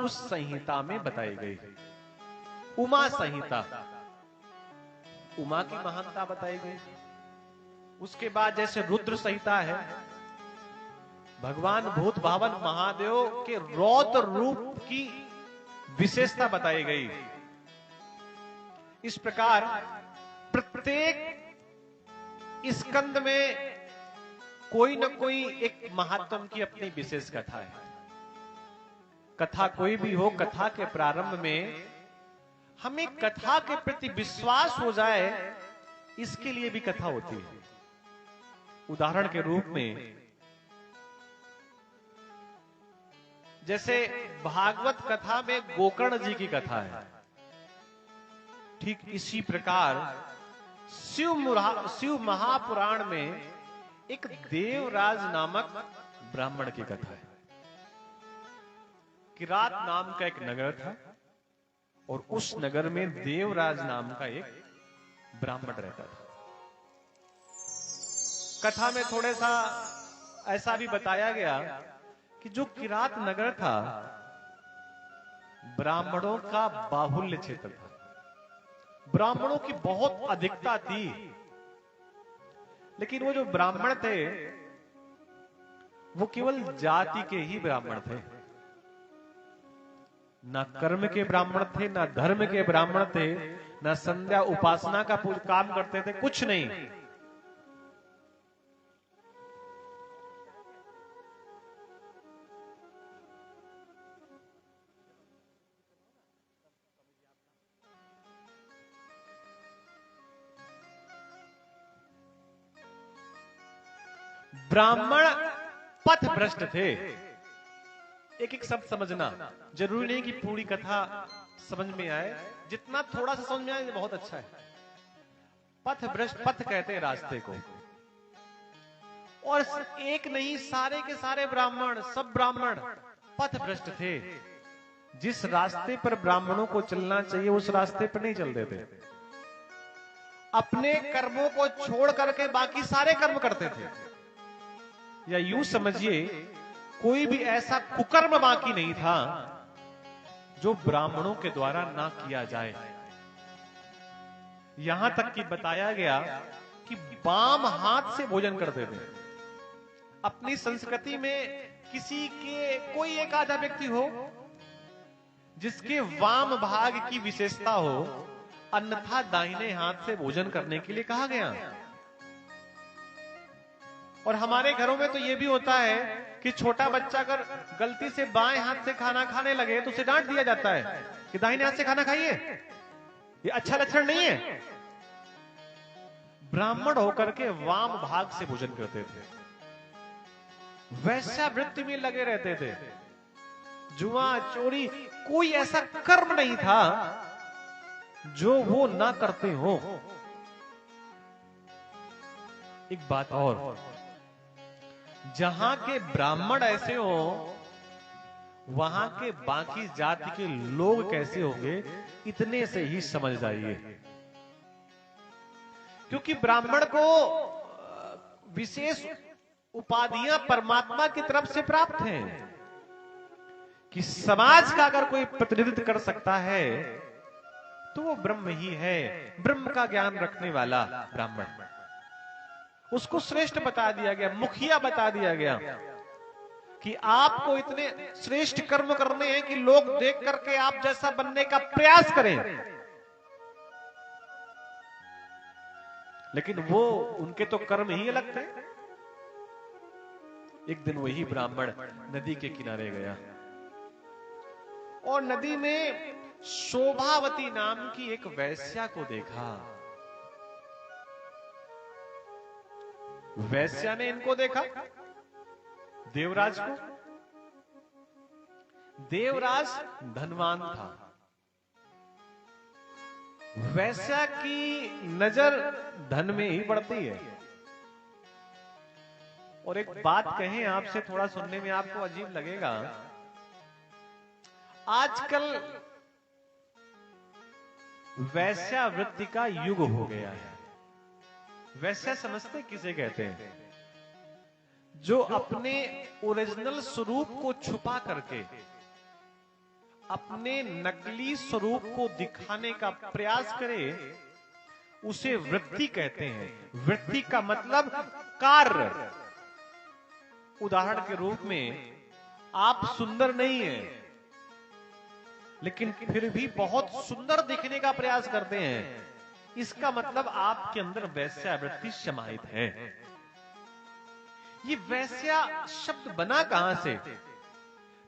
उस संहिता में बताई गई। उमा संहिता, उमा की महानता बताई गई। उसके बाद जैसे रुद्र संहिता है, भगवान भूत भावन महादेव के रौद्र रूप की विशेषता बताई गई। इस प्रकार प्रत्येक स्कंद में कोई न कोई एक महात्म की अपनी विशेष कथा है। कथा कोई भी हो, कथा के प्रारंभ में हमें कथा के प्रति विश्वास हो जाए, इसके लिए भी कथा होती है। उदाहरण के रूप में जैसे भागवत कथा में गोकर्ण जी की कथा है, ठीक इसी प्रकार शिव महापुराण में एक देवराज नामक ब्राह्मण की कथा है। किरात नाम का एक नगर था और उस नगर में देवराज नाम का एक ब्राह्मण रहता था। कथा में थोड़ा सा ऐसा भी बताया गया कि जो किरात नगर था, ब्राह्मणों का बाहुल्य क्षेत्र था, ब्राह्मणों की बहुत अधिकता थी। लेकिन वो जो ब्राह्मण थे वो केवल जाति के ही ब्राह्मण थे, ना कर्म के ब्राह्मण थे, ना धर्म के ब्राह्मण थे, ना संध्या उपासना का काम करते थे, कुछ नहीं। ब्राह्मण पथ भ्रष्ट थे। एक एक शब्द समझना, जरूरी नहीं कि पूरी कथा समझ में आए, जितना थोड़ा सा समझ में आए बहुत अच्छा है। पथ भ्रष्ट, पथ कहते हैं रास्ते को, और एक नहीं, सारे के सारे ब्राह्मण, सब ब्राह्मण पथ भ्रष्ट थे। जिस रास्ते पर ब्राह्मणों को चलना चाहिए उस रास्ते पर नहीं चलते थे। अपने कर्मों को छोड़ करके बाकी सारे कर्म करते थे। या यूं समझिए, कोई भी ऐसा कुकर्म बाकी नहीं था जो ब्राह्मणों के द्वारा ना किया जाए। यहां तक कि बताया गया कि बाम हाथ से भोजन करते थे। अपनी संस्कृति में किसी के कोई एक आधा व्यक्ति हो जिसके वाम भाग की विशेषता हो, अन्यथा दाहिने हाथ से भोजन करने के लिए कहा गया। और हमारे घरों में तो यह भी होता है कि छोटा बच्चा अगर गलती से बाएं हाथ से खाना खाने लगे तो उसे डांट दिया जाता है कि दाहिने हाथ से खाना खाइए, ये अच्छा लक्षण नहीं है। ब्राह्मण होकर के वाम भाग से भोजन करते थे, वैश्यावृत्ति में लगे रहते थे। जुआ चोरी, कोई ऐसा कर्म नहीं था जो वो ना करते हो। एक बात और, जहां के ब्राह्मण ऐसे हो वहां के बाकी जाति के लोग कैसे होंगे, इतने से ही समझ जाइए। क्योंकि ब्राह्मण को विशेष उपाधियां परमात्मा की तरफ से प्राप्त हैं कि समाज का अगर कोई प्रतिनिधित्व कर सकता है तो वो ब्रह्म ही है। ब्रह्म का ज्ञान रखने वाला ब्राह्मण, उसको श्रेष्ठ बता दिया गया, मुखिया बता दिया गया कि आपको इतने श्रेष्ठ कर्म करने हैं कि लोग देख करके आप जैसा बनने का प्रयास करें। लेकिन वो उनके तो कर्म ही अलग थे। एक दिन वही ब्राह्मण नदी के किनारे गया और नदी में शोभावती नाम की एक वैश्या को देखा। वैश्या ने इनको देखा, देवराज को। देवराज धनवान था, वैश्या की नजर धन में ही पड़ती है। और एक बात कहें आपसे, थोड़ा सुनने में आपको अजीब लगेगा, आजकल वैश्यावृत्ति का युग हो गया है। वैश्या समझते किसे कहते हैं? जो अपने ओरिजिनल स्वरूप को छुपा करके अपने नकली स्वरूप को दिखाने का प्रयास करे, उसे वृत्ति कहते हैं। वृत्ति का मतलब कार्य। उदाहरण के रूप में, आप सुंदर नहीं हैं, लेकिन फिर भी बहुत सुंदर दिखने का प्रयास करते हैं, इसका मतलब आपके अंदर वैश्यावृत्ति समाहित है। ये वैश्या शब्द बना कहां से?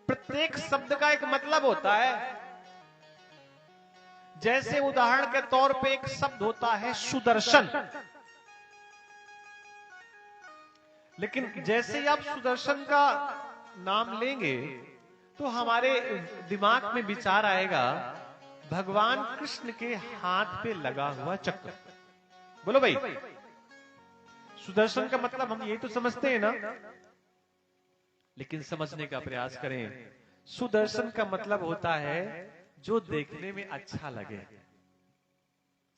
प्रत्येक शब्द का एक मतलब होता है। जैसे उदाहरण के तौर पे एक शब्द होता है सुदर्शन, लेकिन जैसे ही आप सुदर्शन का नाम लेंगे तो हमारे दिमाग में विचार आएगा भगवान कृष्ण के हाथ पे लगा हुआ चक्र। बोलो भाई, सुदर्शन का मतलब हम यही तो समझते हैं ना, लेकिन समझने का प्रयास करें। सुदर्शन का मतलब होता है जो देखने में अच्छा लगे,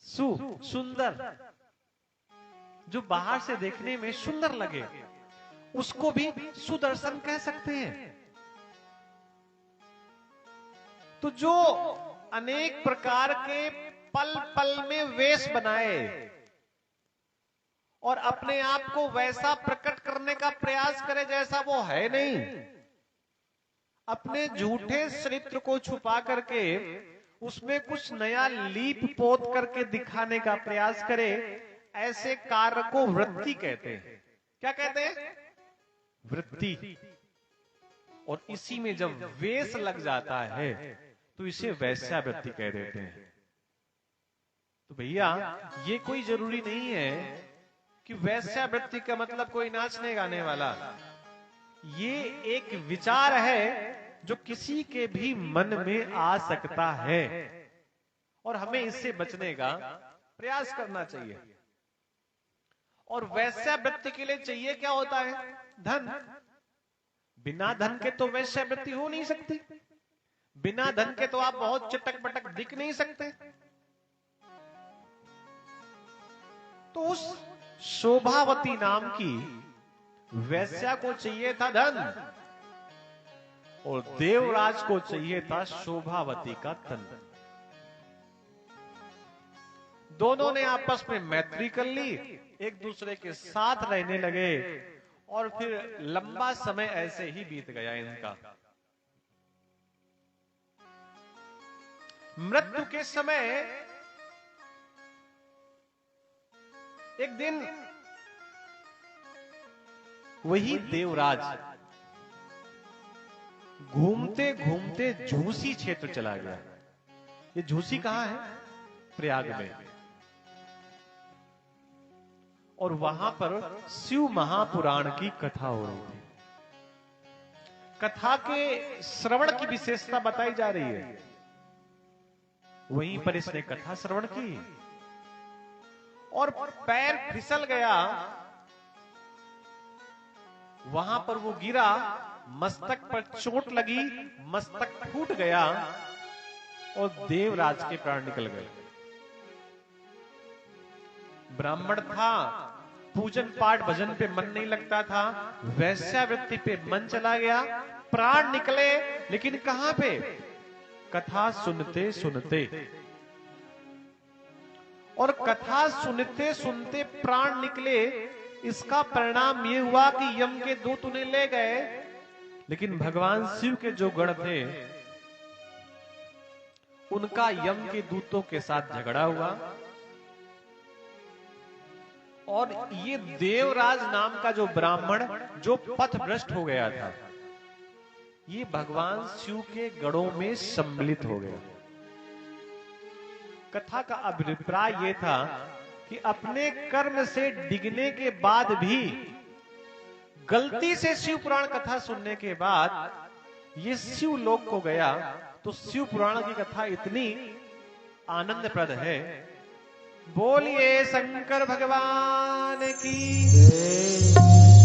सुंदर, जो बाहर से देखने में सुंदर लगे, उसको भी सुदर्शन कह सकते हैं। तो जो अनेक प्रकार के पल पल में वेश बनाए और अपने आप को वैसा प्रकट करने का प्रयास करे जैसा वो है नहीं, अपने झूठे चरित्र को छुपा करके उसमें कुछ नया लीप पोत करके दिखाने का प्रयास करे, ऐसे कार्य को वृत्ति कहते हैं। क्या कहते हैं? वृत्ति। और इसी में जब वेश लग जाता है तो इसे वैश्यावृत्ति कह देते हैं। तो भैया, ये कोई जरूरी नहीं है कि वैश्यावृत्ति का मतलब कोई नाचने गाने वाला। ये एक विचार है जो किसी के भी मन में आ सकता है और हमें इससे बचने का प्रयास करना चाहिए। और वैश्यावृत्ति के लिए चाहिए क्या होता है? धन। बिना धन के तो वैश्यावृत्ति हो नहीं सकती। बिना धन के तो आप बहुत चटक पटक दिख नहीं सकते। तो उस शोभावती नाम की वैश्या को चाहिए था धन और देवराज को चाहिए था शोभावती का तन। दोनों ने आपस में मैत्री कर ली, एक दूसरे के साथ रहने लगे और फिर लंबा समय ऐसे ही बीत गया इनका। मृत्यु के समय एक दिन वही देवराज घूमते घूमते झूसी क्षेत्र चला गया। ये झूसी कहां है? प्रयाग में। और वहां पर शिव महापुराण की कथा हो रही थी। कथा के श्रवण की विशेषता बताई जा रही है। वहीं पर इसने कथा श्रवण की और पैर फिसल गया। वहां पर वो गिरा, मस्तक पर चोट लगी, मस्तक फूट गया और देवराज के प्राण निकल गए। ब्राह्मण था, पूजन पाठ भजन पे मन नहीं लगता था, वैश्यावृत्ति पे मन चला गया, प्राण निकले। लेकिन कहां पे? कथा सुनते सुनते। और कथा सुनते सुनते प्राण निकले। इसका परिणाम यह हुआ कि यम के दूत उन्हें ले गए, लेकिन भगवान शिव के जो गण थे उनका यम के दूतों के साथ झगड़ा हुआ और ये देवराज नाम का जो ब्राह्मण जो पथ भ्रष्ट हो गया था, ये भगवान शिव के गणों में सम्मिलित हो गया। कथा का अभिप्राय यह था कि अपने कर्म से डिगने के बाद भी गलती से शिव पुराण कथा सुनने के बाद ये शिव लोक को गया, तो शिव पुराण की कथा इतनी आनंदप्रद है। बोलिए शंकर भगवान की।